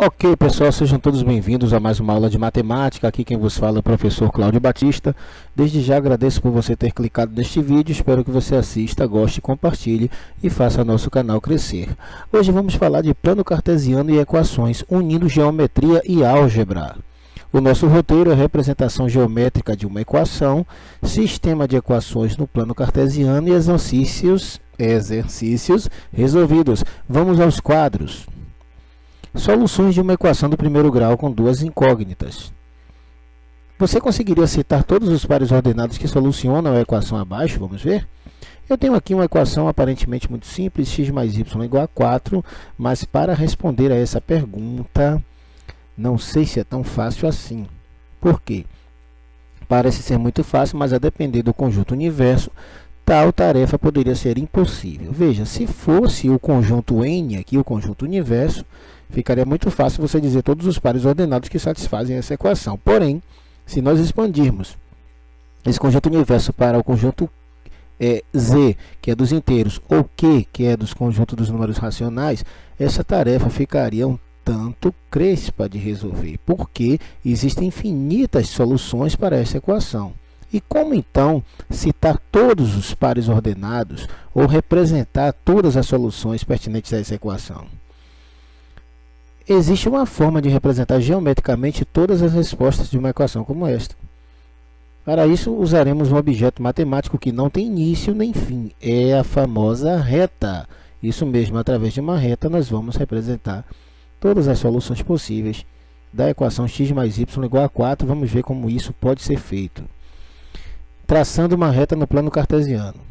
Ok, pessoal, sejam todos bem-vindos a mais uma aula de matemática. Aqui quem vos fala é o professor Cláudio Batista. Desde já agradeço por você ter clicado neste vídeo, espero que você assista, goste, compartilhe e faça nosso canal crescer. Hoje vamos falar de plano cartesiano e equações, unindo geometria e álgebra. O nosso roteiro é a representação geométrica de uma equação, sistema de equações no plano cartesiano e exercícios resolvidos. Vamos aos quadros. Soluções de uma equação do primeiro grau com duas incógnitas. Você conseguiria citar todos os pares ordenados que solucionam a equação abaixo? Vamos ver? Eu tenho aqui uma equação aparentemente muito simples, x mais y igual a 4, mas para responder a essa pergunta, não sei se é tão fácil assim. Por quê? Parece ser muito fácil, mas a depender do conjunto universo, tal tarefa poderia ser impossível. Veja, se fosse o conjunto N, aqui o conjunto universo, ficaria muito fácil você dizer todos os pares ordenados que satisfazem essa equação. Porém, se nós expandirmos esse conjunto universo para o conjunto Z, que é dos inteiros, ou Q, que é dos conjuntos dos números racionais, essa tarefa ficaria um tanto crespa de resolver, porque existem infinitas soluções para essa equação. E como então citar todos os pares ordenados ou representar todas as soluções pertinentes a essa equação? Existe uma forma de representar geometricamente todas as respostas de uma equação como esta. Para isso, usaremos um objeto matemático que não tem início nem fim. É a famosa reta. Isso mesmo, através de uma reta, nós vamos representar todas as soluções possíveis da equação x mais y igual a 4. Vamos ver como isso pode ser feito. Traçando uma reta no plano cartesiano.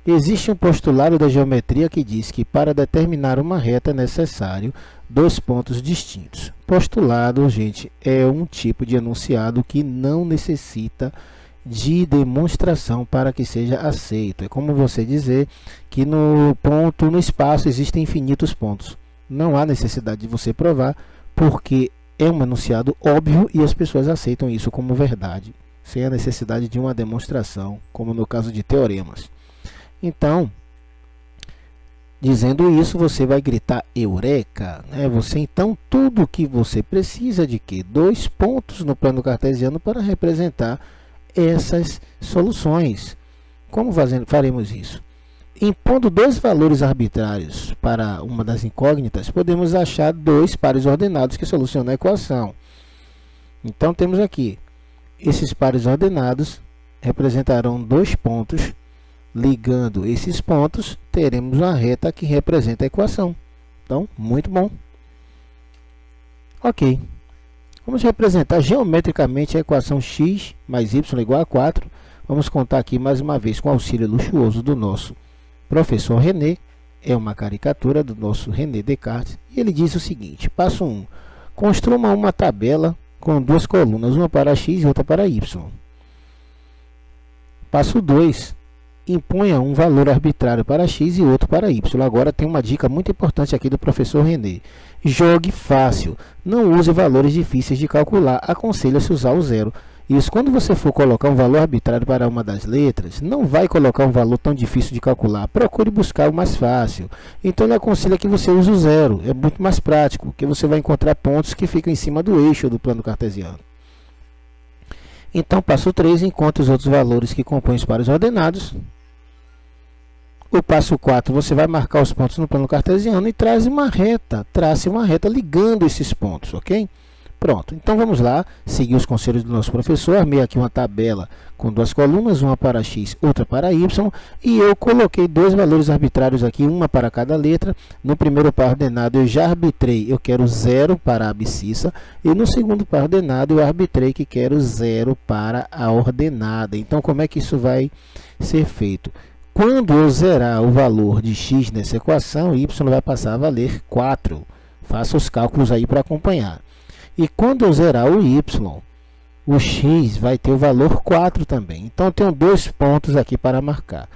Existe um postulado da geometria que diz que para determinar uma reta é necessário dois pontos distintos. Postulado, gente, é um tipo de enunciado que não necessita de demonstração para que seja aceito. É como você dizer que no espaço existem infinitos pontos. Não há necessidade de você provar, porque é um enunciado óbvio e as pessoas aceitam isso como verdade, sem a necessidade de uma demonstração, como no caso de teoremas. Então, dizendo isso, você vai gritar eureka, né? Então, tudo o que você precisa de quê? Dois pontos no plano cartesiano para representar essas soluções. Como faremos isso? Impondo dois valores arbitrários para uma das incógnitas, podemos achar dois pares ordenados que solucionam a equação. Então, temos aqui, esses pares ordenados representarão dois pontos. Ligando esses pontos, teremos uma reta que representa a equação. Então, muito bom. Ok. Vamos representar geometricamente a equação x mais y igual a 4. Vamos contar aqui mais uma vez com o auxílio luxuoso do nosso professor René. É uma caricatura do nosso René Descartes. E ele diz o seguinte, passo 1. Construa uma tabela com duas colunas, uma para x e outra para y. Passo 2. Imponha um valor arbitrário para x e outro para y. Agora tem uma dica muito importante aqui do professor René. Jogue fácil. Não use valores difíceis de calcular. Aconselha-se usar o zero. Isso, quando você for colocar um valor arbitrário para uma das letras, não vai colocar um valor tão difícil de calcular. Procure buscar o mais fácil. Então, ele aconselha que você use o zero. É muito mais prático, porque você vai encontrar pontos que ficam em cima do eixo do plano cartesiano. Então, passo 3, encontre os outros valores que compõem os pares ordenados. O passo 4, você vai marcar os pontos no plano cartesiano e trace uma reta ligando esses pontos, ok? Pronto, então vamos lá, seguir os conselhos do nosso professor. Armei aqui uma tabela com duas colunas, uma para x, outra para y, e eu coloquei dois valores arbitrários aqui, uma para cada letra. No primeiro par ordenado eu já arbitrei, eu quero 0 para a abscissa, e no segundo par ordenado eu arbitrei que quero 0 para a ordenada. Então, como é que isso vai ser feito? Quando eu zerar o valor de x nessa equação, y vai passar a valer 4. Faça os cálculos aí para acompanhar. E quando eu zerar o y, o x vai ter o valor 4 também. Então, eu tenho dois pontos aqui para marcar.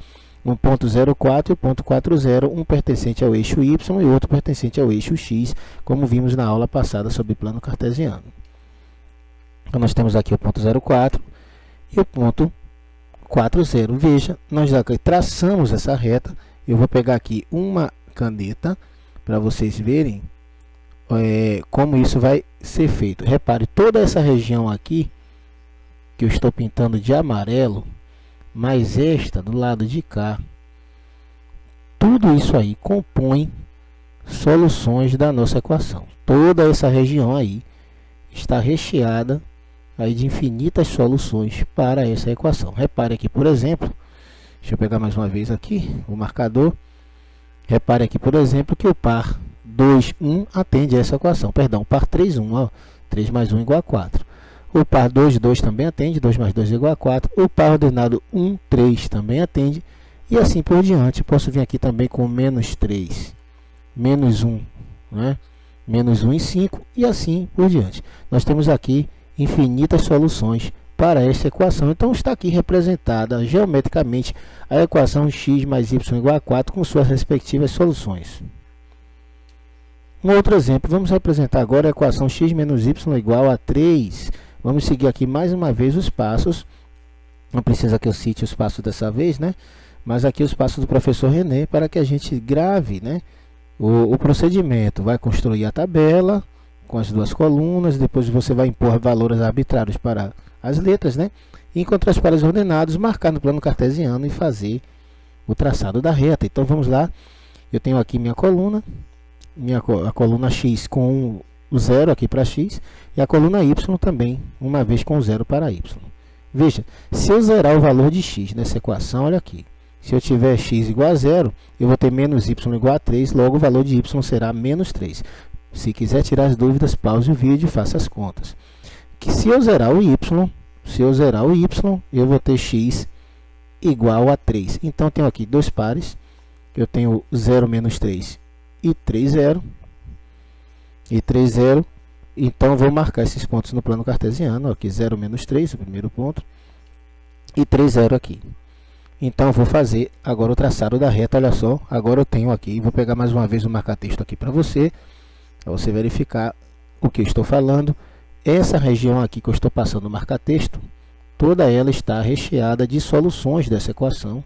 Um ponto 0,4 e o ponto 4,0, um pertencente ao eixo y e outro pertencente ao eixo x, como vimos na aula passada sobre plano cartesiano. Então, nós temos aqui o ponto 0,4 e o ponto 4,0. Veja, nós já traçamos essa reta. Eu vou pegar aqui uma caneta para vocês verem como isso vai ser feito. Repare, toda essa região aqui, que eu estou pintando de amarelo, mais esta do lado de cá, tudo isso aí compõe soluções da nossa equação. Toda essa região aí está recheada aí de infinitas soluções para essa equação. Repare aqui, por exemplo, deixa eu pegar mais uma vez aqui o marcador. Repare aqui, por exemplo, que o par 2, 1 atende a essa equação. Perdão, o par 3, 1, ó, 3 mais 1 igual a 4. O par 2, 2 também atende, 2 mais 2 igual a 4. O par ordenado 1, 3 também atende. E assim por diante. Posso vir aqui também com menos 3, menos 1, né? Menos 1 e 5, e assim por diante. Nós temos aqui infinitas soluções para esta equação. Então, está aqui representada geometricamente a equação x mais y igual a 4 com suas respectivas soluções. Um outro exemplo, vamos representar agora a equação x menos y igual a 3. Vamos seguir aqui mais uma vez os passos. Não precisa que eu cite os passos dessa vez, né? Mas aqui os passos do professor René para que a gente grave, né? O procedimento. Vai construir a tabela com as duas colunas, depois você vai impor valores arbitrários para as letras, né? E encontrar os pares ordenados, marcar no plano cartesiano e fazer o traçado da reta. Então vamos lá, eu tenho aqui minha coluna, a coluna x com o 0 aqui para x, e a coluna y também, uma vez com o 0 para y. Veja, se eu zerar o valor de x nessa equação, olha aqui, se eu tiver x igual a 0, eu vou ter menos y igual a 3, logo o valor de y será menos 3. Se quiser tirar as dúvidas, pause o vídeo e faça as contas. Que se eu zerar o y, eu vou ter x igual a 3. Então, eu tenho aqui dois pares. Eu tenho 0 menos 3 e 3, 0. E 3, 0. Então, vou marcar esses pontos no plano cartesiano. Aqui, 0 menos 3, o primeiro ponto. E 3, 0 aqui. Então, vou fazer agora o traçado da reta. Olha só, agora eu tenho aqui, vou pegar mais uma vez o marca-texto aqui para você você verificar o que eu estou falando. Essa região aqui que eu estou passando o marca-texto, toda ela está recheada de soluções dessa equação,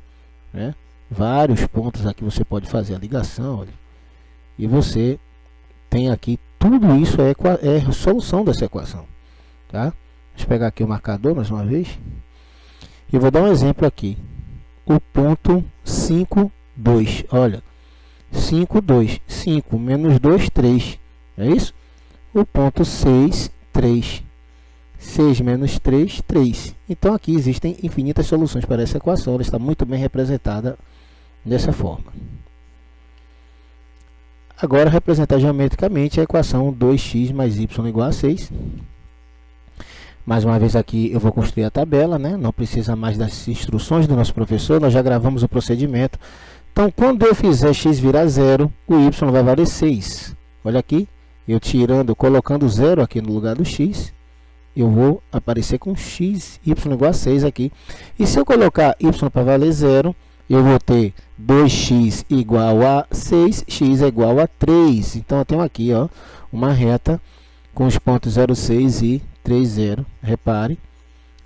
né? Vários pontos aqui você pode fazer a ligação, olha, e você tem aqui, tudo isso é solução dessa equação, tá? Deixa eu pegar aqui o marcador mais uma vez, e vou dar um exemplo aqui, o ponto 5, 2, olha, 5, 2, 5 menos 2, 3, é isso? O ponto 6, 3, 6 menos 3, 3. Então, aqui existem infinitas soluções para essa equação, ela está muito bem representada dessa forma. Agora, representar geometricamente a equação 2x mais y igual a 6. Mais uma vez aqui eu vou construir a tabela, né? Não precisa mais das instruções do nosso professor, nós já gravamos o procedimento. Então, quando eu fizer x virar 0, o y vai valer 6. Olha aqui, eu colocando 0 aqui no lugar do x, eu vou aparecer com x, y igual a 6 aqui. E se eu colocar y para valer 0, eu vou ter 2x igual a 6, x é igual a 3. Então, eu tenho aqui, ó, uma reta com os pontos 0, 6 e 3, 0. Repare,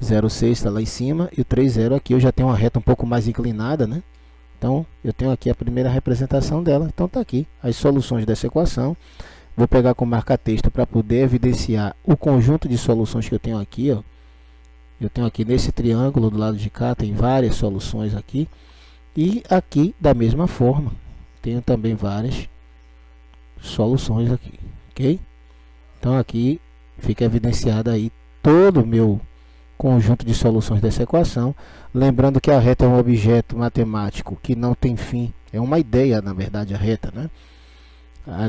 0, 6 está lá em cima e o 3, 0 aqui. Eu já tenho uma reta um pouco mais inclinada, né? Então, eu tenho aqui a primeira representação dela. Então, está aqui as soluções dessa equação. Vou pegar com marca-texto para poder evidenciar o conjunto de soluções que eu tenho aqui, ó. Eu tenho aqui nesse triângulo do lado de cá, tem várias soluções aqui. E aqui, da mesma forma, tenho também várias soluções aqui, ok? Então, aqui fica evidenciado aí todo o meu conjunto de soluções dessa equação. Lembrando que a reta é um objeto matemático que não tem fim. É uma ideia, na verdade, a reta, né?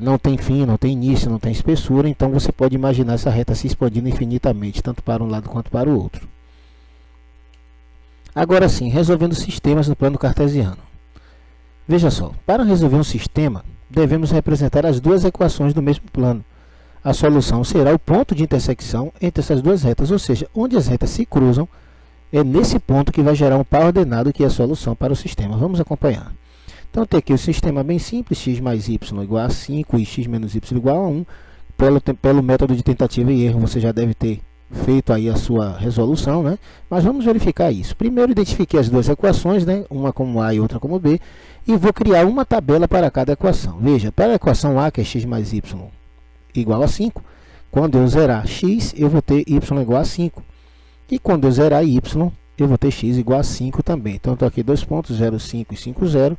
Não tem fim, não tem início, não tem espessura. Então, você pode imaginar essa reta se expandindo infinitamente, tanto para um lado quanto para o outro. Agora sim, resolvendo sistemas no plano cartesiano. Veja só, para resolver um sistema, devemos representar as duas equações do mesmo plano. A solução será o ponto de intersecção entre essas duas retas, ou seja, onde as retas se cruzam, é nesse ponto que vai gerar um par ordenado que é a solução para o sistema. Vamos acompanhar. Então, tem aqui o sistema bem simples, x mais y igual a 5 e x menos y igual a 1. Pelo método de tentativa e erro, você já deve ter feito aí a sua resolução, né? Mas vamos verificar isso. Primeiro, identifiquei as duas equações, né? Uma como A e outra como B, e vou criar uma tabela para cada equação. Veja, para a equação A, que é x mais y igual a 5. Quando eu zerar x, eu vou ter y igual a 5. E quando eu zerar y, eu vou ter x igual a 5 também. Então, estou aqui 2 pontos, 0, 5 e 5, 0.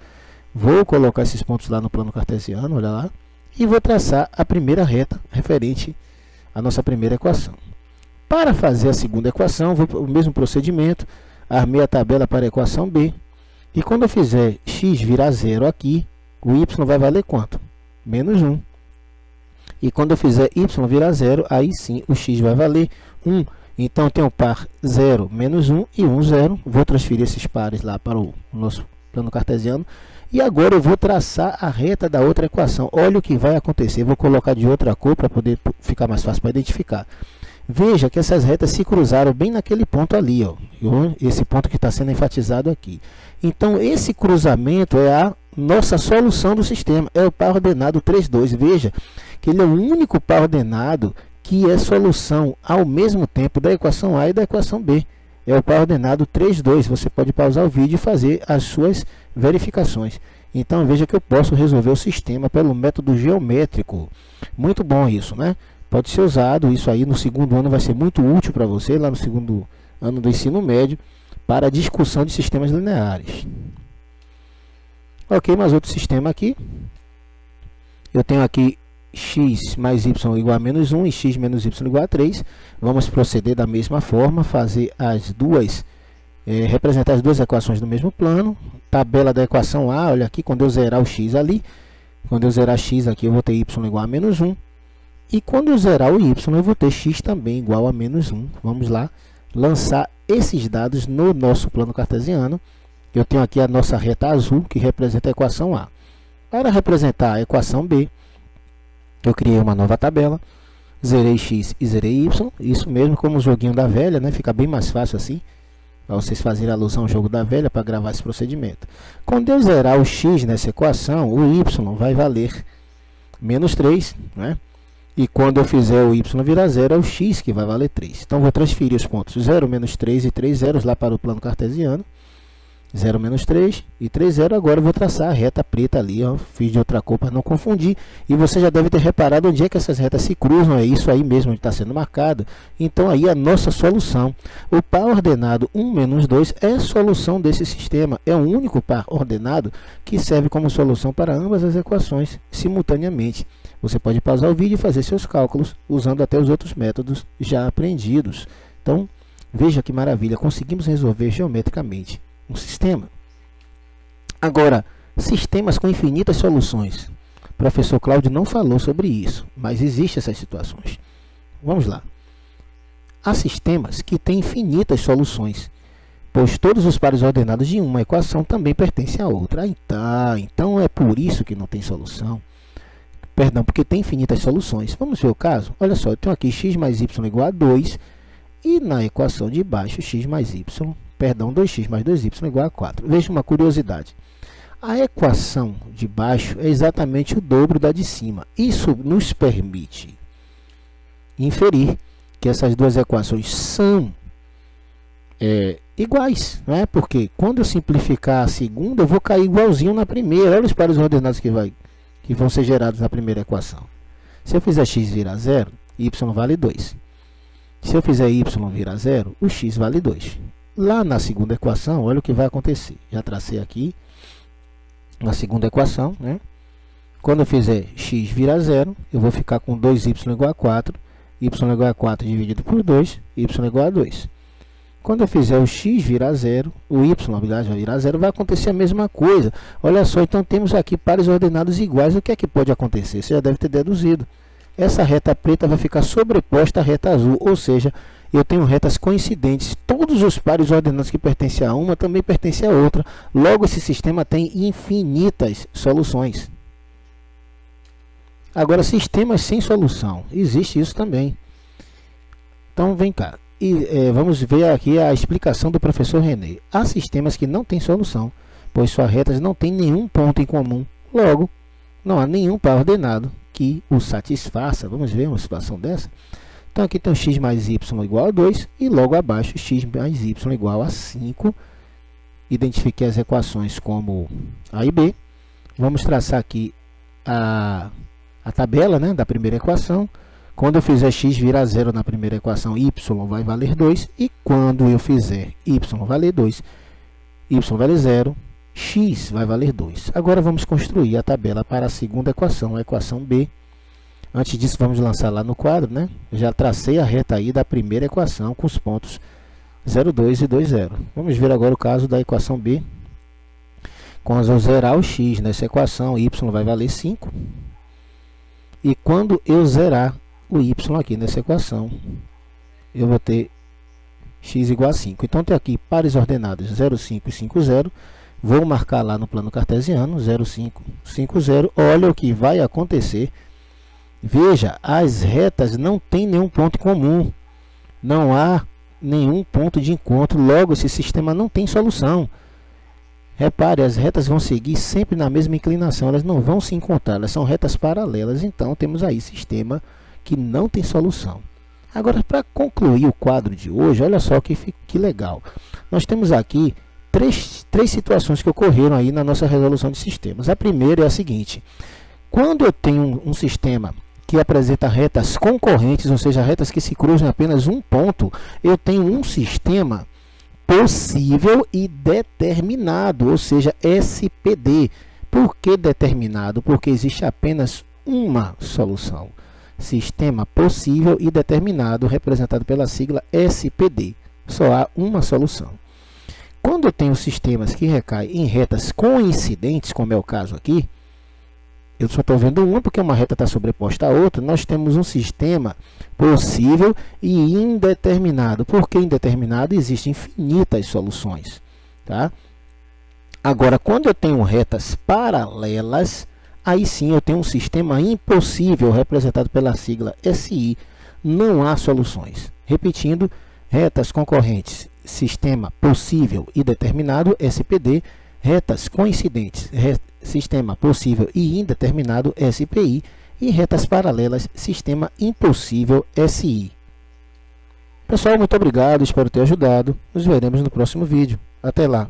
Vou colocar esses pontos lá no plano cartesiano, olha lá. E vou traçar a primeira reta referente à nossa primeira equação. Para fazer a segunda equação, vou o mesmo procedimento. Armei a tabela para a equação B. E quando eu fizer x virar 0 aqui, o y vai valer quanto? Menos 1. E quando eu fizer y virar 0, aí sim o x vai valer 1. Então, eu tenho o par 0, menos 1 e 1, 0. Vou transferir esses pares lá para o nosso plano cartesiano. E agora eu vou traçar a reta da outra equação. Olha o que vai acontecer. Vou colocar de outra cor para poder ficar mais fácil para identificar. Veja que essas retas se cruzaram bem naquele ponto ali, ó. Esse ponto que está sendo enfatizado aqui. Então, esse cruzamento é a nossa solução do sistema. É o par ordenado 3, 2. Veja que ele é o único par ordenado que é solução ao mesmo tempo da equação A e da equação B. É o par ordenado 3, 2. Você pode pausar o vídeo e fazer as suas verificações. Então, veja que eu posso resolver o sistema pelo método geométrico. Muito bom isso, né? Pode ser usado, isso aí no segundo ano vai ser muito útil para você, lá no segundo ano do ensino médio, para a discussão de sistemas lineares. Ok, mais outro sistema aqui. Eu tenho aqui x mais y igual a menos 1 e x menos y igual a 3. Vamos proceder da mesma forma, fazer as duas, representar as duas equações no mesmo plano. Tabela da equação A, olha aqui, quando eu zerar o x ali, quando eu zerar x aqui, eu vou ter y igual a menos 1. E quando eu zerar o y, eu vou ter x também igual a menos 1. Vamos lá, lançar esses dados no nosso plano cartesiano. Eu tenho aqui a nossa reta azul, que representa a equação A. Para representar a equação B, eu criei uma nova tabela, zerei x e zerei y. Isso mesmo, como o joguinho da velha, né? Fica bem mais fácil assim, para vocês fazerem alusão ao jogo da velha, para gravar esse procedimento. Quando eu zerar o x nessa equação, o y vai valer menos 3, né? E quando eu fizer o y virar 0, é o x que vai valer 3. Então, vou transferir os pontos 0, menos 3 e 3 zeros lá para o plano cartesiano. 0, menos 3 e 3, 0. Agora eu vou traçar a reta preta ali, ó. Fiz de outra cor para não confundir. E você já deve ter reparado onde é que essas retas se cruzam. É isso aí mesmo, onde está sendo marcado. Então, aí a nossa solução. O par ordenado 1 menos 2 é a solução desse sistema. É o único par ordenado que serve como solução para ambas as equações simultaneamente. Você pode pausar o vídeo e fazer seus cálculos usando até os outros métodos já aprendidos. Então, veja que maravilha, conseguimos resolver geometricamente um sistema. Agora, sistemas com infinitas soluções. O professor Cláudio não falou sobre isso, mas existem essas situações. Vamos lá. Há sistemas que têm infinitas soluções, pois todos os pares ordenados de uma equação também pertencem a outra. Então é por isso que não tem solução. Perdão, porque tem infinitas soluções. Vamos ver o caso? Olha só, eu tenho aqui x mais y igual a 2, e na equação de baixo, x mais y, perdão, 2x mais 2y igual a 4. Veja uma curiosidade. A equação de baixo é exatamente o dobro da de cima. Isso nos permite inferir que essas duas equações são iguais, não é? Porque quando eu simplificar a segunda, eu vou cair igualzinho na primeira. Olha os pares ordenados que vão ser gerados na primeira equação. Se eu fizer x virar 0, y vale 2. Se eu fizer y virar 0, o x vale 2. Lá na segunda equação, olha o que vai acontecer. Já tracei aqui na segunda equação, né? Quando eu fizer x virar 0, eu vou ficar com 2y igual a 4, y igual a 4 dividido por 2, y igual a 2. Quando eu fizer o x virar 0, o y vai virar 0, vai acontecer a mesma coisa. Olha só, então temos aqui pares ordenados iguais. O que é que pode acontecer? Você já deve ter deduzido. Essa reta preta vai ficar sobreposta à reta azul, ou seja, eu tenho retas coincidentes. Todos os pares ordenados que pertencem a uma também pertencem a outra. Logo, esse sistema tem infinitas soluções. Agora, sistemas sem solução. Existe isso também. Então, vem cá. Vamos ver aqui a explicação do professor René. Há sistemas que não têm solução, pois suas retas não têm nenhum ponto em comum. Logo, não há nenhum par ordenado que o satisfaça. Vamos ver uma situação dessa? Então, aqui tem o x mais y igual a 2 e logo abaixo x mais y igual a 5. Identifiquei as equações como A e B. Vamos traçar aqui a a tabela, né, da primeira equação. Quando eu fizer x virar zero na primeira equação, y vai valer 2. E quando eu fizer y valer 2, y vale 0, x vai valer 2. Agora vamos construir a tabela para a segunda equação, a equação b. Antes disso, vamos lançar lá no quadro, né? Eu já tracei a reta aí da primeira equação com os pontos 0, 2 e 2, 0. Vamos ver agora o caso da equação b. Quando eu zerar o x nessa equação, y vai valer 5. E quando eu zerar o y aqui nessa equação, eu vou ter x igual a 5. Então, tem aqui pares ordenadas 0, 5 e 5, 0. Vou marcar lá no plano cartesiano, 0, 5, 5, 0. Olha o que vai acontecer. Veja, as retas não têm nenhum ponto comum. Não há nenhum ponto de encontro. Logo, esse sistema não tem solução. Repare, as retas vão seguir sempre na mesma inclinação. Elas não vão se encontrar. Elas são retas paralelas. Então, temos aí sistema que não tem solução. Agora, para concluir o quadro de hoje, olha só que legal. Nós temos aqui três situações que ocorreram aí na nossa resolução de sistemas. A primeira é a seguinte. Quando eu tenho um sistema que apresenta retas concorrentes, ou seja, retas que se cruzam em apenas um ponto, eu tenho um sistema possível e determinado, ou seja, SPD. Por que determinado? Porque existe apenas uma solução. Sistema possível e determinado, representado pela sigla SPD. Só há uma solução. Quando eu tenho sistemas que recaem em retas coincidentes, como é o caso aqui, eu só estou vendo uma porque uma reta está sobreposta à outra, nós temos um sistema possível e indeterminado. Por que indeterminado? Existem infinitas soluções. Tá? Agora, quando eu tenho retas paralelas, aí sim eu tenho um sistema impossível, representado pela sigla SI. Não há soluções. Repetindo, retas concorrentes, sistema possível e determinado, SPD. Retas coincidentes, sistema possível e indeterminado, SPI. E retas paralelas, sistema impossível, SI. Pessoal, muito obrigado, espero ter ajudado. Nos veremos no próximo vídeo. Até lá!